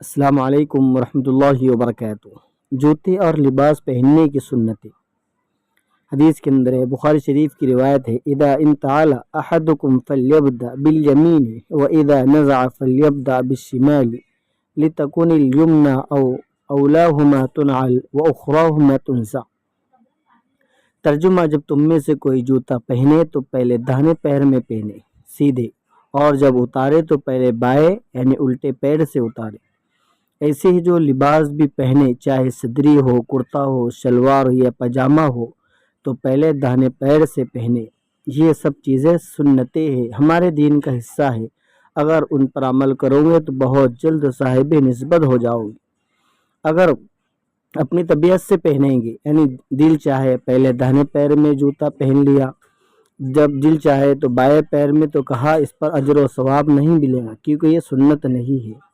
السلام علیکم ورحمۃ اللہ وبرکاتہ۔ جوتے اور لباس پہننے کی سنتیں۔ حدیث کے اندر ہے، بخاری شریف کی روایت ہے، اذا انتعل احدکم فلیبدأ بالیمین واذا نزع فلیبدأ بالشمال لتکن الیمنی اولاہما تنعل واخراہما تنزع۔ ترجمہ: جب تم میں سے کوئی جوتا پہنے تو پہلے داہنے پیر میں پہنے سیدھے، اور جب اتارے تو پہلے بائیں یعنی الٹے پیر سے اتارے۔ ایسے ہی جو لباس بھی پہنے، چاہے صدری ہو، کرتا ہو، شلوار ہو یا پاجامہ ہو، تو پہلے داہنے پیر سے پہنے۔ یہ سب چیزیں سنتیں ہیں، ہمارے دین کا حصہ ہے۔ اگر ان پر عمل کرو گے تو بہت جلد صاحب نسبت ہو جاؤ گے۔ اگر اپنی طبیعت سے پہنیں گے، یعنی دل چاہے پہلے داہنے پیر میں جوتا پہن لیا، جب دل چاہے تو بائیں پیر میں، تو کہا اس پر اجر و ثواب نہیں ملے گا، کیونکہ یہ سنت نہیں ہے۔